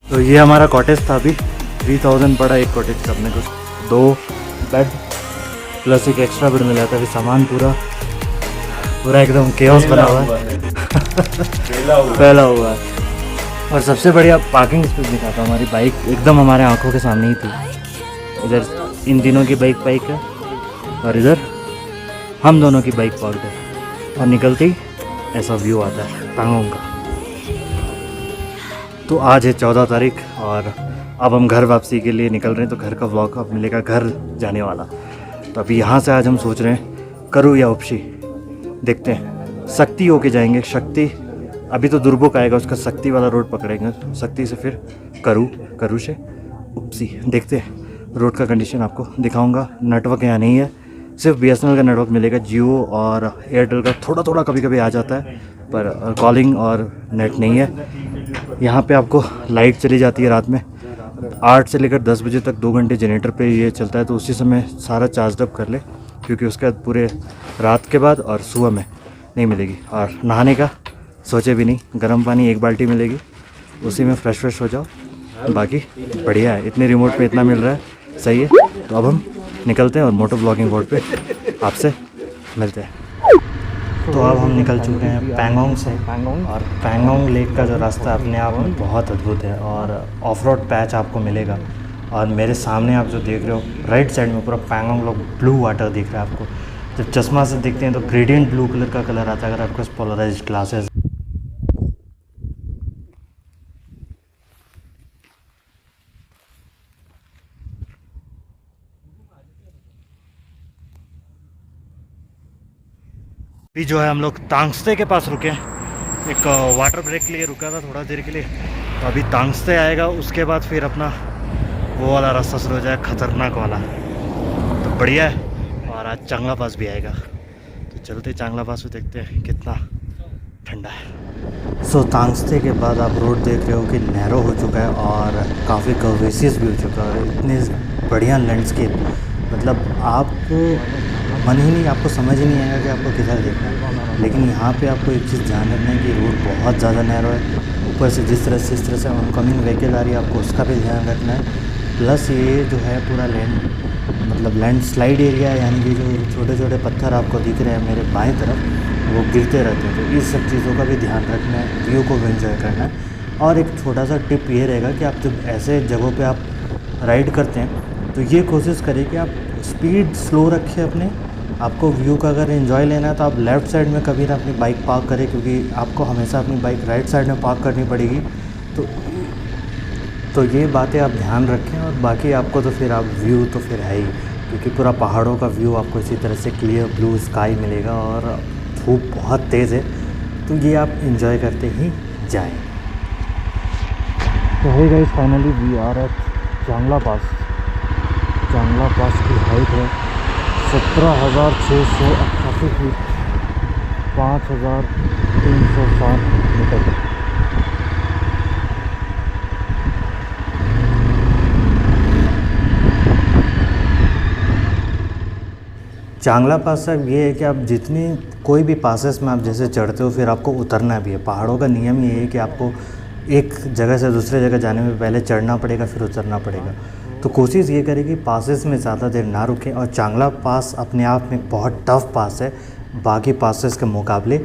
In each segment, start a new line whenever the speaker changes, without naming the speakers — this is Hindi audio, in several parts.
तो ये हमारा कॉटेज था, अभी 3000 पड़ा एक कॉटेज का अपने को। 2 बेड प्लस एक एक्स्ट्रा बेड मिला था। अभी सामान पूरा पूरा एकदम केओस बना हुआ है फैला हुआ है। और सबसे बढ़िया पार्किंग स्पेस दिखाता हूँ। हमारी बाइक एकदम हमारे आंखों के सामने ही थी। इधर इन तीनों की बाइक है और इधर हम दोनों की बाइक पार्क है। और निकलते ही ऐसा व्यू आता है पैंगोंग का। तो आज है 14 तारीख और अब हम घर वापसी के लिए निकल रहे हैं। तो घर का व्लॉग अब मिलेगा घर जाने वाला। तो अभी यहाँ से आज हम सोच रहे हैं करू या उपसी, देखते हैं। शक्ति होके जाएंगे। शक्ति अभी तो दुर्बुक आएगा, उसका शक्ति वाला रोड पकड़ेंगे। शक्ति से फिर करू से उपसी, देखते हैं। रोड का कंडीशन आपको दिखाऊंगा। नेटवर्क यहाँ नहीं है, सिर्फ BSNL का नेटवर्क मिलेगा। जियो और एयरटेल का थोड़ा थोड़ा कभी कभी आ जाता है, पर कॉलिंग और नेट नहीं है। यहाँ पे आपको लाइट चली जाती है रात में 8 से लेकर 10 बजे तक। 2 घंटे जनरेटर पे ये चलता है, तो उसी समय सारा चार्ज अप कर ले, क्योंकि उसके बाद पूरे रात के बाद और सुबह में नहीं मिलेगी। और नहाने का सोचे भी नहीं, गर्म पानी 1 बाल्टी मिलेगी, उसी में फ्रेश हो जाओ। बाकी बढ़िया है, इतने रिमोट में इतना मिल रहा है, सही है। तो अब हम निकलते हैं और मोटो ब्लॉगिंग बोर्ड पे आपसे मिलते हैं। तो अब हम निकल चुके हैं पैंगोंग से। और पैंगोंग लेक का जो रास्ता अपने आप में बहुत अद्भुत है और ऑफ रोड पैच आपको मिलेगा। और मेरे सामने आप जो देख रहे हो राइट साइड में पूरा पैंगोंग लोग ब्लू वाटर दिख रहा है आपको। जब चश्मा से देखते हैं तो ग्रेडियंट ब्लू कलर का कलर आता है अगर आपके पास पोलराइज्ड ग्लासेस। अभी जो है हम लोग तांगस्ते के पास रुके हैं। एक वाटर ब्रेक के लिए रुका था थोड़ा देर के लिए। तो अभी तांगस्ते आएगा, उसके बाद फिर अपना वो वाला रास्ता शुरू हो जाएगा, खतरनाक वाला। तो बढ़िया है। और आज चांगला पास भी आएगा, तो चलते चांगला पास में देखते हैं कितना ठंडा है। सो तांगस्ते के बाद आप रोड देख रहे हो कि नैरो हो चुका है और काफ़ी कर्वेसियस भी हो चुका है। इतने बढ़िया लैंडस्केप, मतलब आपको मन ही नहीं, आपको समझ ही नहीं आएगा कि आपको किधर देखना है। लेकिन यहाँ पे आपको एक चीज़ ध्यान रखना है कि रोड बहुत ज़्यादा नैरो है। ऊपर से जिस तरह से ऑनकमिंग व्हीकल आ रही है, आपको उसका भी ध्यान रखना है। प्लस ये जो है पूरा लैंड स्लाइड एरिया है, यानी कि जो छोटे छोटे पत्थर आपको दिख रहे हैं मेरे बाएं तरफ, वो गिरते रहते हैं। तो इस सब चीज़ों का भी ध्यान रखना है, व्यू को भी एंजॉय करना है। और एक छोटा सा टिप ये रहेगा कि आप जब ऐसे जगहों पे आप राइड करते हैं तो ये कोशिश करें कि आप स्पीड स्लो रखें अपने। आपको व्यू का अगर एंजॉय लेना है तो आप लेफ़्ट साइड में कभी ना अपनी बाइक पार्क करें, क्योंकि आपको हमेशा अपनी बाइक राइट साइड में पार्क करनी पड़ेगी। तो ये बातें आप ध्यान रखें। और बाकी आपको तो फिर आप व्यू तो फिर है ही, क्योंकि पूरा पहाड़ों का व्यू आपको इसी तरह से क्लियर ब्लू स्काई मिलेगा और धूप बहुत तेज़ है, तो ये आप एंजॉय करते ही जाएं। तो है guys, finally we are at Changla pass. चांगला पास की हाइट है 17,688 फीट, 5,360 मीटर। चांगला पास साहब ये है कि आप जितनी कोई भी पासेस में आप जैसे चढ़ते हो, फिर आपको उतरना भी है। पहाड़ों का नियम ये है कि आपको एक जगह से दूसरे जगह जाने में पहले चढ़ना पड़ेगा, फिर उतरना पड़ेगा। तो कोशिश ये करें कि पासेस में ज़्यादा देर ना रुकें। और चांगला पास अपने आप में बहुत टफ पास है बाकी पासेस के मुकाबले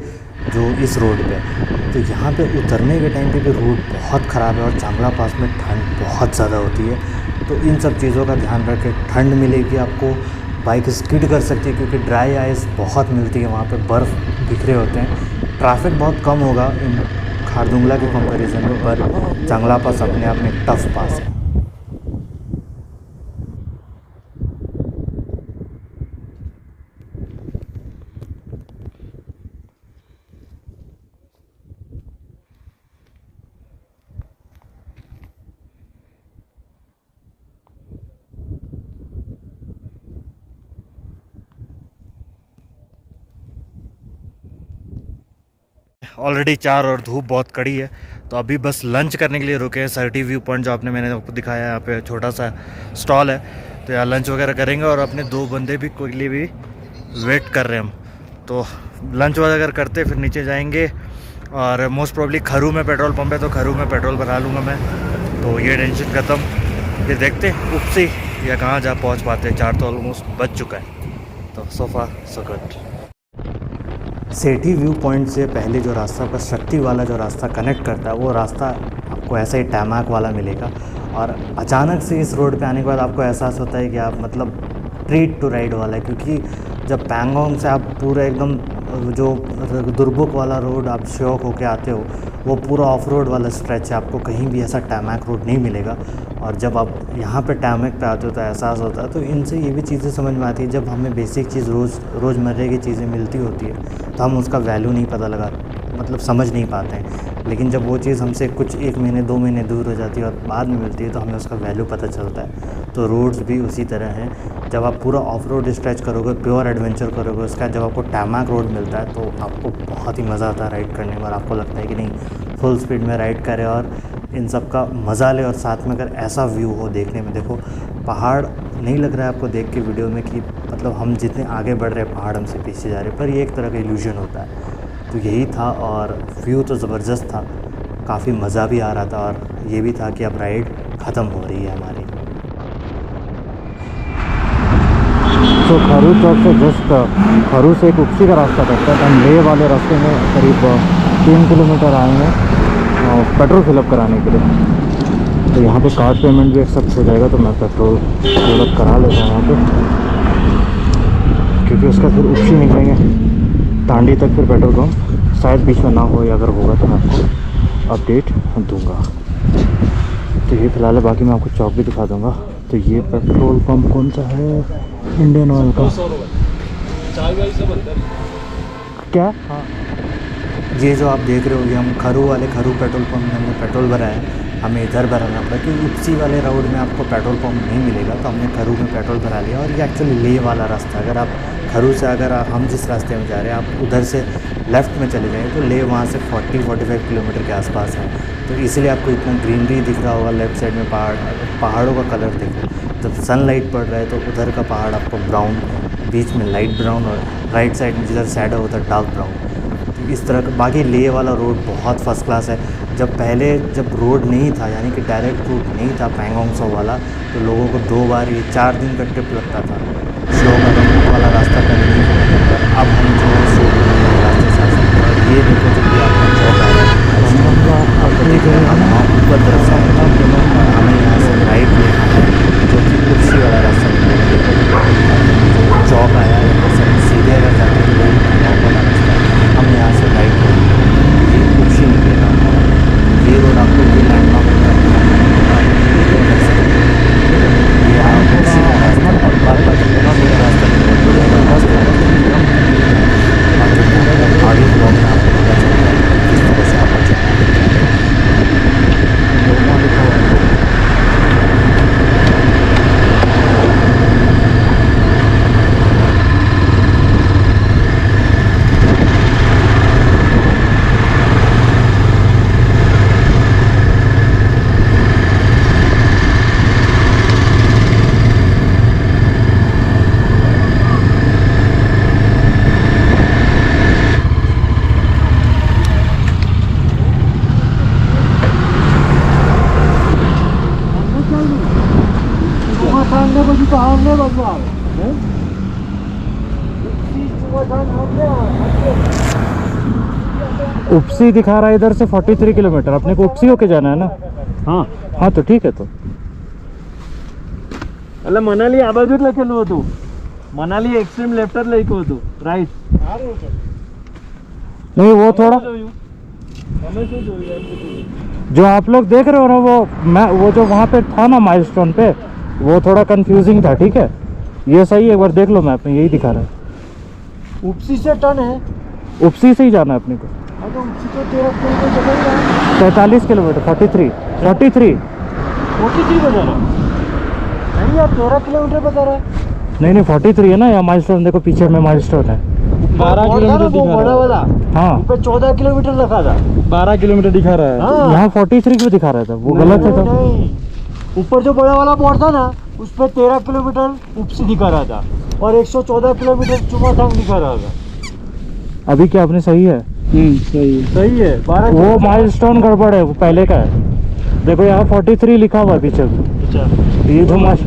जो इस रोड पे है। तो यहाँ पे उतरने के टाइम पे भी रोड बहुत ख़राब है और चांगला पास में ठंड बहुत ज़्यादा होती है। तो इन सब चीज़ों का ध्यान रखें। ठंड मिलेगी आपको, बाइक स्किड कर सकती है क्योंकि ड्राई आइस बहुत मिलती है, वहाँ पे बर्फ़ बिखरे होते हैं। ट्रैफिक बहुत कम होगा इन खारदुंगला के कंपैरिजन में, पर चांगला पास अपने आप में टफ पास है। ऑलरेडी 4 और धूप बहुत कड़ी है, तो अभी बस लंच करने के लिए रुके हैं। सर्टी व्यू पॉइंट जो मैंने आपको दिखाया है, यहाँ पे छोटा सा स्टॉल है, तो यहाँ लंच वगैरह करेंगे। और अपने 2 बंदे भी के लिए भी वेट कर रहे हैं हम। तो लंच वगैरह करते फिर नीचे जाएंगे। और मोस्ट प्रॉब्ली खरू में पेट्रोल पंप है, तो खरू में पेट्रोल भरा लूँगा मैं। तो ये टेंशन ख़त्म। फिर देखते उपसी या कहाँ जा पहुँच पाते। 4 तो ऑलमोस्ट बज चुका है। तो सो फार सो गुड। सेठी व्यू पॉइंट से पहले जो रास्ता का शक्ति वाला जो रास्ता कनेक्ट करता है, वो रास्ता आपको ऐसे ही टैमाक वाला मिलेगा। और अचानक से इस रोड पे आने के बाद आपको एहसास होता है कि आप मतलब ट्रीट टू राइड वाला है, क्योंकि जब पैंगोंग से आप पूरा एकदम जो दुर्बुक वाला रोड आप श्योक होके आते हो, वो पूरा ऑफ रोड वाला स्ट्रेच है। आपको कहीं भी ऐसा टैमाक रोड नहीं मिलेगा। और जब आप यहाँ पे टैमाक पे आते हो तो एहसास होता है। तो इनसे ये भी चीज़ें समझ में आती है, जब हमें बेसिक चीज़ रोज़मर्रे की चीज़ें मिलती होती है तो हम उसका वैल्यू नहीं पता लगा, मतलब समझ नहीं पाते हैं। लेकिन जब वो चीज़ हमसे कुछ 1 महीने 2 महीने दूर हो जाती है और बाद में मिलती है तो हमें उसका वैल्यू पता चलता है। तो रोड्स भी उसी तरह हैं। जब आप पूरा ऑफ रोड स्ट्रेच करोगे, प्योर एडवेंचर करोगे, उसका जब आपको टैमाक रोड मिलता है तो आपको बहुत ही मज़ा आता है राइड करने में। और आपको लगता है कि नहीं, फुल स्पीड में राइड करें और इन सब का मज़ा ले। और साथ में अगर ऐसा व्यू हो देखने में, देखो पहाड़ नहीं लग रहा है आपको देख के वीडियो में कि मतलब हम जितने आगे बढ़ रहे हैं पहाड़ हमसे पीछे जा रहे हैं, पर ये एक तरह का इल्यूजन होता है। तो यही था और व्यू तो ज़बरदस्त था, काफ़ी मज़ा भी आ रहा था। और ये भी था कि अब राइड ख़त्म हो रही है हमारी। तो खरू चौक से जस्ट खरू से एक उपसी का रास्ता करता है। हम ले वाले रास्ते में करीब 3 किलोमीटर आए हैं पेट्रोल फिलअप कराने के लिए। तो यहाँ पे कार्ड पेमेंट भी एक्सेप्ट हो जाएगा, तो मैं पेट्रोल फिलअप करा लेता हूँ यहाँ पे, क्योंकि उसका फिर उपसी निकलेंगे तांडी तक फिर पेट्रोल पंप। शायद बीच में ना हो, या अगर होगा तो मैं आपको अपडेट दूंगा। तो ये फ़िलहाल है, बाकी मैं आपको चौक भी दिखा दूंगा। तो ये पेट्रोल पंप कौन सा है? इंडियन ऑयल का क्या? हाँ, ये जो आप देख रहे हो ये हम खरू पेट्रोल पंप में हमने पेट्रोल भरा है। हमें इधर भराना पड़ा क्योंकि उपसी वाले रोड में आपको पेट्रोल पंप नहीं मिलेगा, तो हमने खरू में पेट्रोल भरा लिया। और ये एक्चुअली ले वाला रास्ता है। अगर आप खरू से हम जिस रास्ते में जा रहे हैं, आप उधर से लेफ़्ट में चले जाएँ तो ले वहाँ से 40-45 किलोमीटर के आसपास है। तो इसलिए आपको इतना ग्रीनरी दिख रहा होगा लेफ़्ट साइड में। पहाड़ों का कलर देखो, जब सनलाइट पड़ रहा है तो उधर का पहाड़ आपको ब्राउन, बीच में लाइट ब्राउन, और राइट साइड में जिधर शैडो होता है डार्क ब्राउन। तो इस तरह का बाकी ले वाला रोड बहुत फर्स्ट क्लास है। जब रोड नहीं था, यानी कि डायरेक्ट रूट नहीं था पैंगोंग सो वाला, तो लोगों को 2 बार ये 4 दिन का ट्रिप लगता था श्योक वाला रास्ता करने के। अब हम जो है रास्ते से आ सकते हैं। और ये देखो जो कि आपका चौक आ रहा है, आपको देख रहे हैं हम ऊपर तरफ से हमें यहाँ से राइट लेना है, जो कि कुर्सी वाला रास्ता चौक आया है। सीधे अगर जाते हैं तो वाला रास्ता हम यहाँ से राइट लेंगे, ये कुर्सी निकलेगा हमारा। ये रोड आपको ये लैंडमार्क ये आप कुर्सी का रास्ता और बाकी रास्ता आगे ब्लॉक में आपको पता चलता है किस तरह से आप अच्छा उपसी दिखा रहा है इधर से 43 किलोमीटर। अपने को उपसी होके जाना है ना? हाँ तो ठीक है। तो
अल्ला मनाली आ बाजूच लखेલું હતું, मनाली एक्सट्रीम लेफ्टर लख्યું હતું, राइट?
नहीं, वो थोड़ा जो आप लोग देख रहे हो ना, वो जो वहाँ पे था ना माइलस्टोन पे, वो थोड़ा कंफ्यूजिंग था। ठीक है, ये सही है, एक बार देख लो मैप में, यही दिखा रहा है।
उपसी से टर्न है,
उपसी से ही जाना है अपने को।
तो उपसी तो 13 किलोमीटर चल रहा है।
43 किलोमीटर 43
बता रहा नहीं यार, 13 किलोमीटर बता रहा है।
नहीं 43 है ना। यहाँ माइलस्टोन देखो, पीछे में माइलस्टोन है
12 किलोमीटर दिखा रहा है वाला।
हाँ,
ऊपर 14 किलोमीटर लिखा था, 12 किलोमीटर दिखा रहा है।
हाँ। यहाँ 43 क्यों दिखा रहा था? वो गलत है। तो
ऊपर जो बड़ा वाला बोर्ड था ना, उस पर 13 किलोमीटर उपसी दिखा रहा था और 114 किलोमीटर चुमाथांग दिखा रहा था।
अभी क्या आपने सही है?
सही है 12।
वो माइलस्टोन गड़बड़ है, वो पहले का है। देखो यहाँ 43 लिखा हुआ है पीछे।
अच्छा
ये जो मस्त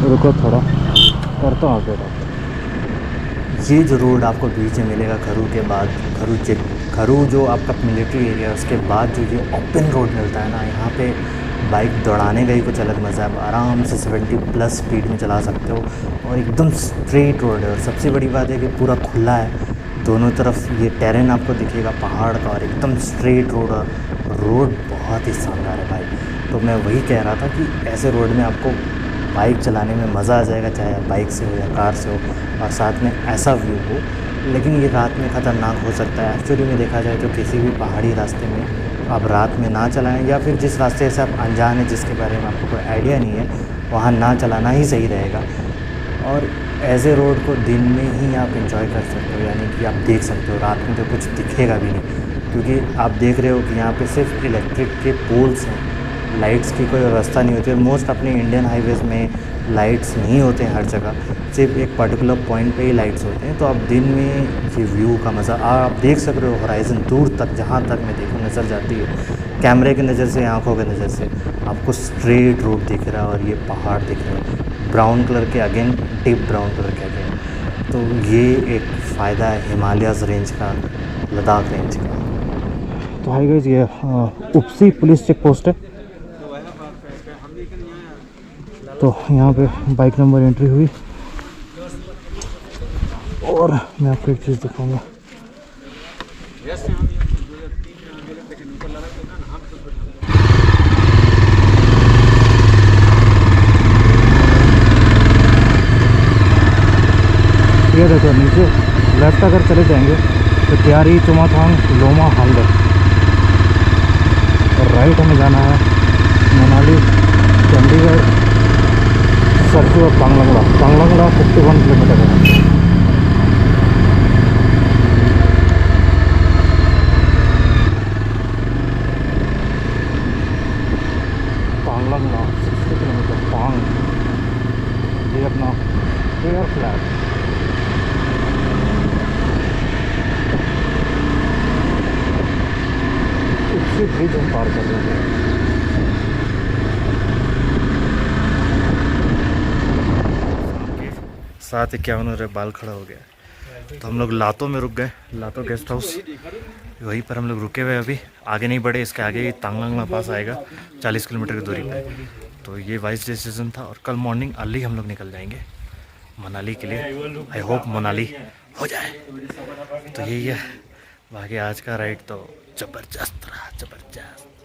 रुको थोड़ा करता हूँ फिर। ये जो रोड आपको बीच में मिलेगा खरू के बाद, खरू जो आपका मिलिट्री एरिया है उसके बाद जो ये ओपन रोड मिलता है ना, यहाँ पे बाइक दौड़ाने का ही कुछ अलग मज़ा है। आप आराम से 70+ स्पीड में चला सकते हो और एकदम स्ट्रेट रोड है। और सबसे बड़ी बात है कि पूरा खुला है, दोनों तरफ ये टेरेन आपको दिखेगा पहाड़ का, और एकदम स्ट्रेट रोड, और रोड बहुत ही शानदार है भाई। तो मैं वही कह रहा था कि ऐसे रोड में आपको बाइक चलाने में मज़ा आ जाएगा, चाहे आप बाइक से हो या कार से हो, और साथ में ऐसा व्यू हो। लेकिन ये रात में ख़तरनाक हो सकता है। एक्चुअली में देखा जाए तो किसी भी पहाड़ी रास्ते में आप रात में ना चलाएं, या फिर जिस रास्ते से आप अनजान हैं, जिसके बारे में आपको कोई आइडिया नहीं है, वहाँ ना चलाना ही सही रहेगा। और ऐसे रोड को दिन में ही आप एंजॉय कर सकते हो, यानी कि आप देख सकते हो। रात में तो कुछ दिखेगा भी नहीं, क्योंकि आप देख रहे हो कि यहाँ पे सिर्फ इलेक्ट्रिक के पोल्स हैं, लाइट्स की कोई व्यवस्था नहीं होती है। मोस्ट अपने इंडियन हाईवेज़ में लाइट्स नहीं होते हैं हर जगह, सिर्फ एक पर्टिकुलर पॉइंट पे ही लाइट्स होते हैं। तो आप दिन में ये व्यू का मज़ा आप देख सक रहे हो, होराइज़न दूर तक, जहाँ तक मैं देखूँ नज़र जाती है कैमरे की नज़र से, आंखों की नज़र से आपको स्ट्रेट रोड दिख रहा है, और ये पहाड़ दिख रहे हैं ब्राउन कलर के, अगेन डीप ब्राउन कलर के अगेन। तो ये एक फ़ायदा है हिमालयाज़ रेंज का, लद्दाख रेंज का। तो हाई गाइस, ये उपसी पुलिस चेक पोस्ट है। तो यहाँ पे बाइक नंबर एंट्री हुई, और मैं आपको एक चीज़ दिखाऊंगा। ये देखो नीचे लेफ्ट अगर चले जाएंगे तो त्यारी, चुमाथांग, लोमा, हालदर, और राइट हमें जाना है मनाली, चंडीगढ़, सरसू और पांगलंगड़ा। 51 किलोमीटर है। पांगलंगड़ा 60 किलोमीटर, पांग, ये अपना एयर फ्लैट। उससे ब्रिज हम पार कर रहे हैं। सात 51 रहे, बाल खड़ा हो गया। तो हम लोग लातों में रुक गए, लातों गेस्ट हाउस, वहीं पर हम लोग रुके हुए। अभी आगे नहीं बढ़े, इसके आगे तांगलंगला पास आएगा 40 किलोमीटर की दूरी पे। तो ये वाइस डिसीजन था, और कल मॉर्निंग अर्ली हम लोग निकल जाएंगे मनाली के लिए। आई होप मनाली हो जाए। तो यही है बाकी आज का राइड, तो ज़बरदस्त रहा, ज़बरदस्त।